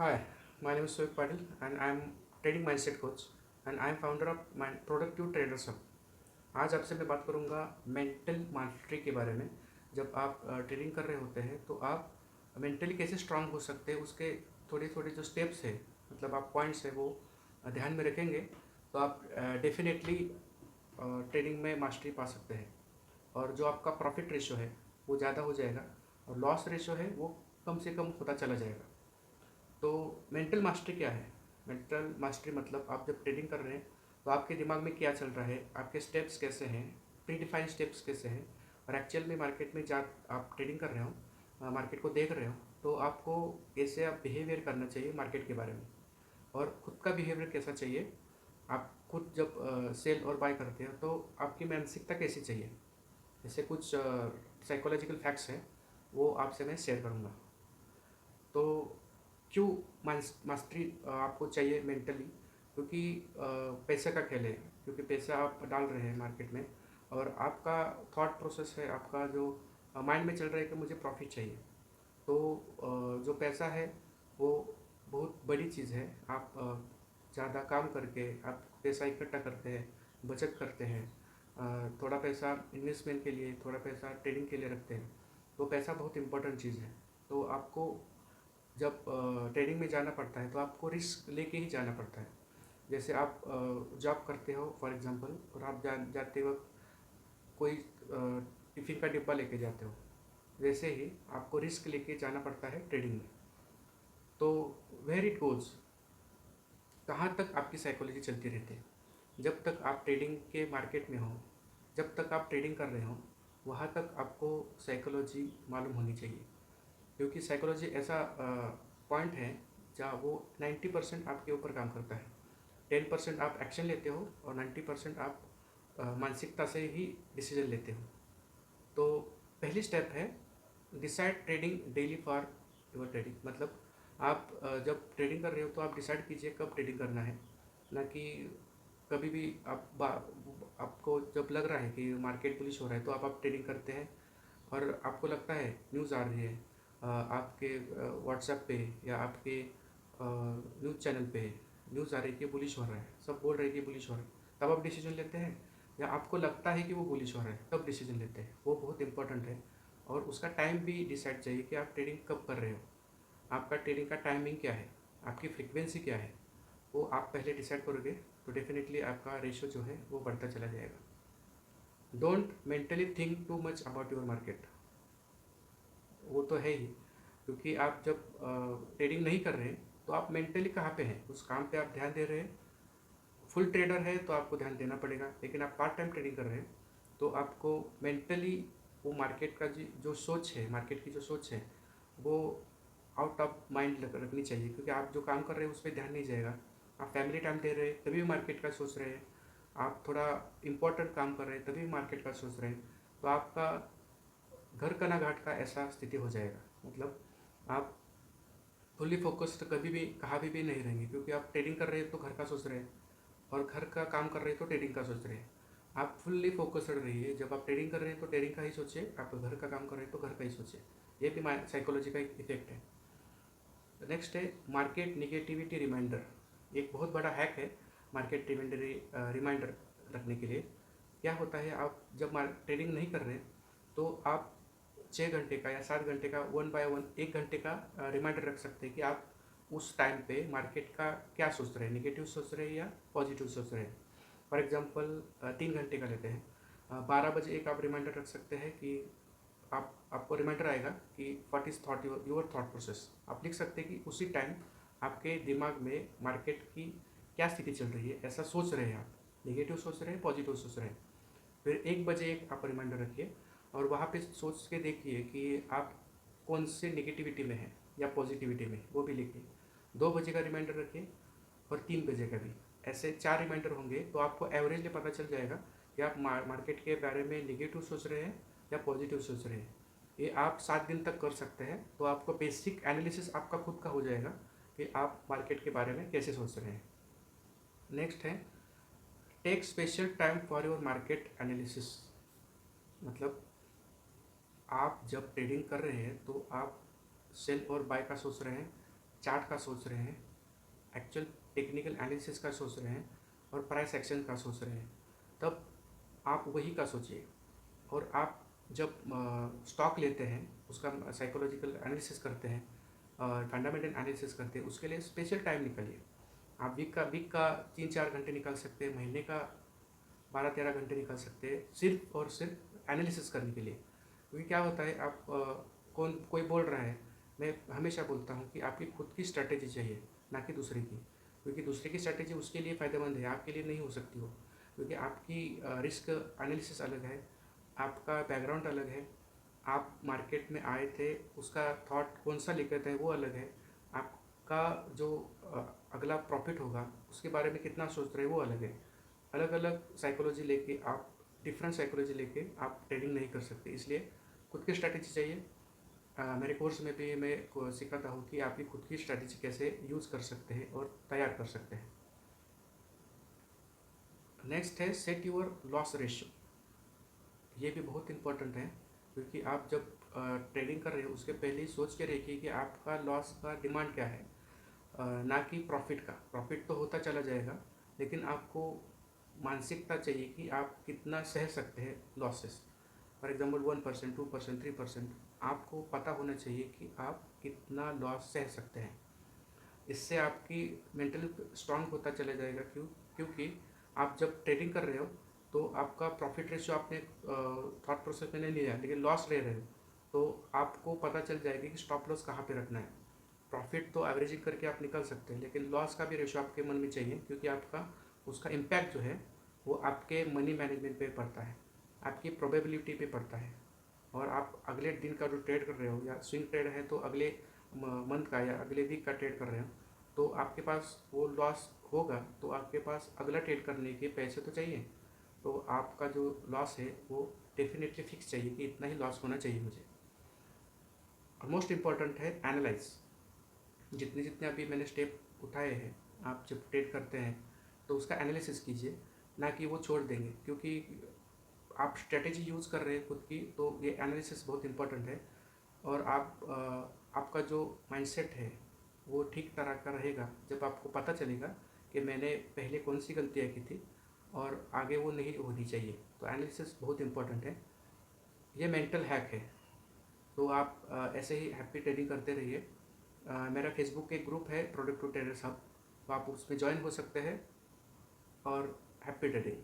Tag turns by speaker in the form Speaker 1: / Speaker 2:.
Speaker 1: Hi, my name is Soik Patil and I am trading mindset coach and I am founder of Productive Traders Hub. आज आपसे मैं बात करूंगा mental mastery के बारे में। जब आप ट्रेडिंग कर रहे होते हैं तो आप मेंटली कैसे स्ट्रांग हो सकते हैं, उसके थोड़े थोड़े जो स्टेप्स है, मतलब आप पॉइंट्स है वो ध्यान में रखेंगे तो आप डेफिनेटली ट्रेडिंग में मास्टरी पा सकते हैं। और जो आपका प्रॉफिट रेशो है वो ज़्यादा हो जाएगा और लॉस रेशो है वो कम से कम होता चला जाएगा। तो मेंटल मास्टरी क्या है? मेंटल मास्टरी मतलब आप जब ट्रेडिंग कर रहे हैं तो आपके दिमाग में क्या चल रहा है, आपके स्टेप्स कैसे हैं, प्री डिफाइंड स्टेप्स कैसे हैं, और एक्चुअल में मार्केट में जा आप ट्रेडिंग कर रहे हो, मार्केट को देख रहे हो, तो आपको कैसे आप बिहेवियर करना चाहिए मार्केट के बारे में, और खुद का बिहेवियर कैसा चाहिए। आप खुद जब सेल और बाय करते हो तो आपकी मानसिकता कैसी चाहिए, ऐसे कुछ साइकोलॉजिकल फैक्ट्स हैं, वो आपसे मैं शेयर करूँगा। तो क्यों मास्टरी आपको चाहिए मेंटली? क्योंकि पैसे का खेल है, क्योंकि पैसा आप डाल रहे हैं मार्केट में और आपका थॉट प्रोसेस है, आपका जो माइंड में चल रहा है कि मुझे प्रॉफिट चाहिए। तो जो पैसा है वो बहुत बड़ी चीज़ है। आप ज़्यादा काम करके आप पैसा इकट्ठा करते हैं, बचत करते हैं, थोड़ा पैसा इन्वेस्टमेंट के लिए, थोड़ा पैसा ट्रेडिंग के लिए रखते हैं, तो पैसा बहुत इंपॉर्टेंट चीज़ है। तो आपको जब ट्रेडिंग में जाना पड़ता है तो आपको रिस्क लेके ही जाना पड़ता है। जैसे आप जॉब करते हो फॉर एग्जांपल, और आप जाते वक्त कोई टिफ़िन का डिब्बा लेके जाते हो, वैसे ही आपको रिस्क लेके जाना पड़ता है ट्रेडिंग में। तो वेयर इट गोज़, कहाँ तक आपकी साइकोलॉजी चलती रहती है। जब तक आप ट्रेडिंग के मार्केट में हो, जब तक आप ट्रेडिंग कर रहे हो, वहाँ तक आपको साइकोलॉजी मालूम होनी चाहिए। क्योंकि साइकोलॉजी ऐसा पॉइंट है जहाँ वो 90% आपके ऊपर काम करता है। 10% आप एक्शन लेते हो और 90% आप मानसिकता से ही डिसीजन लेते हो। तो पहली स्टेप है decide trading daily for your trading. मतलब आप जब ट्रेडिंग कर रहे हो तो आप डिसाइड कीजिए कब ट्रेडिंग करना है, ना कि कभी भी आपको जब लग रहा है कि मार्केट बुलिश हो रहा है तो आप ट्रेडिंग करते हैं और आपको लगता है न्यूज़ आ रही है आपके व्हाट्सएप पे या आपके न्यूज़ चैनल पे न्यूज़ आ रही है कि बुलिश हो रहा है, सब बोल रहे हैं कि बुलिश हो रहा है, तब आप डिसीजन लेते हैं, या आपको लगता है कि वो बुलिश हो रहा है तब डिसीजन लेते हैं। वो बहुत इंपॉर्टेंट है। और उसका टाइम भी डिसाइड चाहिए कि आप ट्रेडिंग कब कर रहे हो, आपका ट्रेडिंग का टाइमिंग क्या है, आपकी फ्रिक्वेंसी क्या है, वो आप पहले डिसाइड करोगे तो डेफिनेटली आपका रेशो जो है वो बढ़ता चला जाएगा। Don't mentally think too much about your market, वो तो है ही। क्योंकि आप जब ट्रेडिंग नहीं कर रहे हैं तो आप मेंटली कहाँ पे हैं, उस काम पे आप ध्यान दे रहे हैं। फुल ट्रेडर है तो आपको ध्यान देना पड़ेगा, लेकिन आप पार्ट टाइम ट्रेडिंग कर रहे हैं तो आपको मेंटली वो मार्केट का जो सोच है, मार्केट की जो सोच है, वो आउट ऑफ माइंड रखनी चाहिए। क्योंकि आप जो काम कर रहे हैं उस पर ध्यान नहीं जाएगा। आप फैमिली टाइम दे रहे हैं तभी भी मार्केट का सोच रहे हैं, आप थोड़ा इंपॉर्टेंट काम कर रहे हैं तभी मार्केट का सोच रहे हैं, तो आपका घर का ना घाट का ऐसा स्थिति हो जाएगा। मतलब आप फुल्ली फोकस्ड कभी भी कहाँ भी नहीं रहेंगे, क्योंकि आप ट्रेडिंग कर रहे हैं तो घर का सोच रहे हैं, और घर का काम कर रहे हैं तो ट्रेडिंग का सोच रहे हैं। आप फुल्ली फोकस्ड रहिए, जब आप ट्रेडिंग कर रहे हैं तो ट्रेडिंग का ही सोचिए, आप घर का काम कर रहे हैं तो घर का ही सोचिए। ये भी साइकोलॉजी का एक इफेक्ट है। नेक्स्ट है मार्केट निगेटिविटी रिमाइंडर। एक बहुत बड़ा हैक है मार्केट रिमाइंडर रखने के लिए। क्या होता है, आप जब ट्रेडिंग नहीं कर रहे तो आप 6 घंटे का या 7 घंटे का 1 बाय 1 1 घंटे का रिमाइंडर रख सकते हैं कि आप उस टाइम पे मार्केट का क्या सोच रहे हैं, निगेटिव सोच रहे हैं या पॉजिटिव सोच रहे हैं। फॉर एग्जांपल 3 घंटे का लेते हैं, 12 बजे एक आप रिमाइंडर रख सकते हैं कि आपको रिमाइंडर आएगा कि what is thought your thought process. आप लिख सकते हैं कि उसी टाइम आपके दिमाग में मार्केट की क्या स्थिति चल रही है, ऐसा सोच रहे हैं आप, नेगेटिव सोच रहे हैं, पॉजिटिव सोच रहे हैं। फिर 1 बजे एक आप रिमाइंडर रखिए और वहाँ पे सोच के देखिए कि आप कौन से नेगेटिविटी में हैं या पॉजिटिविटी में, वो भी लिखिए। 2 बजे का रिमाइंडर रखिए और 3 बजे का भी। ऐसे 4 रिमाइंडर होंगे तो आपको एवरेजली पता चल जाएगा कि आप मार्केट के बारे में नेगेटिव सोच रहे हैं या पॉजिटिव सोच रहे हैं। ये आप 7 दिन तक कर सकते हैं, तो आपको बेसिक एनालिसिस आपका खुद का हो जाएगा कि आप मार्केट के बारे में कैसे सोच रहे हैं। नेक्स्ट है take special time for your market analysis. मतलब आप जब ट्रेडिंग कर रहे हैं तो आप सेल और बाय का सोच रहे हैं, चार्ट का सोच रहे हैं, एक्चुअल टेक्निकल एनालिसिस का सोच रहे हैं और प्राइस एक्शन का सोच रहे हैं, तब आप वही का सोचिए। और आप जब स्टॉक लेते हैं, उसका साइकोलॉजिकल एनालिसिस करते हैं, फंडामेंटल एनालिसिस करते हैं, उसके लिए स्पेशल टाइम निकालिए। आप वीक का 3-4 घंटे निकाल सकते हैं, महीने का 12-13 घंटे निकाल सकते हैं, सिर्फ और सिर्फ एनालिसिस करने के लिए। क्योंकि क्या होता है, आप कोई बोल रहा है, मैं हमेशा बोलता हूँ कि आपकी खुद की स्ट्रैटेजी चाहिए, ना कि दूसरे की। क्योंकि दूसरे की स्ट्रैटेजी उसके लिए फ़ायदेमंद है, आपके लिए नहीं हो सकती वो। क्योंकि आपकी रिस्क एनालिसिस अलग है, आपका बैकग्राउंड अलग है, आप मार्केट में आए थे, उसका थॉट कौन सा लेकर थे वो अलग है, आपका जो अगला प्रॉफिट होगा उसके बारे में कितना सोच रहे हैं वो अलग है। अलग अलग साइकोलॉजी लेके आप डिफरेंट साइकोलॉजी लेके आप ट्रेडिंग नहीं कर सकते, इसलिए खुद की स्ट्रैटेजी चाहिए। मेरे कोर्स में भी मैं सिखाता हूँ कि आप भी खुद की स्ट्रैटेजी कैसे यूज़ कर सकते हैं और तैयार कर सकते हैं। नेक्स्ट है सेट योर लॉस रेशियो। ये भी बहुत इंपॉर्टेंट है, क्योंकि आप जब ट्रेडिंग कर रहे हो उसके पहले ही सोच के रखिए कि आपका लॉस का डिमांड क्या है, ना कि प्रॉफिट का। प्रॉफिट तो होता चला जाएगा, लेकिन आपको मानसिकता चाहिए कि आप कितना सह सकते हैं लॉसेस। फॉर एग्जांपल 1%, 2%, 3%, आपको पता होना चाहिए कि आप कितना लॉस सह सकते हैं। इससे आपकी मेंटल स्ट्रांग होता चला जाएगा। क्योंकि आप जब ट्रेडिंग कर रहे हो तो आपका प्रॉफिट रेशियो आपने थॉट प्रोसेस में नहीं लिया, लेकिन लॉस ले रहे हो, तो आपको पता चल जाएगा कि स्टॉप लॉस कहाँ पे रखना है। प्रॉफिट तो एवरेजिंग करके आप निकल सकते हैं, लेकिन लॉस का भी रेशियो आपके मन में चाहिए, क्योंकि आपका उसका इम्पैक्ट जो है वो आपके मनी मैनेजमेंट पे पड़ता है, आपकी प्रोबेबिलिटी पे पड़ता है। और आप अगले दिन का जो ट्रेड कर रहे हो, या स्विंग ट्रेड है तो अगले मंथ का या अगले वीक का ट्रेड कर रहे हो, तो आपके पास वो लॉस होगा, तो आपके पास अगला ट्रेड करने के पैसे तो चाहिए। तो आपका जो लॉस है वो डेफिनेटली फिक्स चाहिए कि इतना ही लॉस होना चाहिए मुझे। और मोस्ट इम्पॉर्टेंट है एनालाइज। जितने जितने अभी मैंने स्टेप उठाए हैं, आप जब ट्रेड करते हैं तो उसका एनालिसिस कीजिए, ना कि वो छोड़ देंगे। क्योंकि आप स्ट्रेटेजी यूज़ कर रहे हैं खुद की, तो ये एनालिसिस बहुत इंपॉर्टेंट है। और आपका जो माइंडसेट है वो ठीक तरह का रहेगा जब आपको पता चलेगा कि मैंने पहले कौन सी गलतियाँ की थी और आगे वो नहीं होनी चाहिए। तो एनालिसिस बहुत इंपॉर्टेंट है, ये मेंटल हैक है। तो आप ऐसे ही हैप्पी ट्रेडिंग करते रहिए। मेरा फेसबुक एक ग्रुप है, प्रोडक्ट टू ट्रेडर्स हब, तो आप उसमें ज्वाइन हो सकते हैं। और हैप्पी ट्रेडिंग।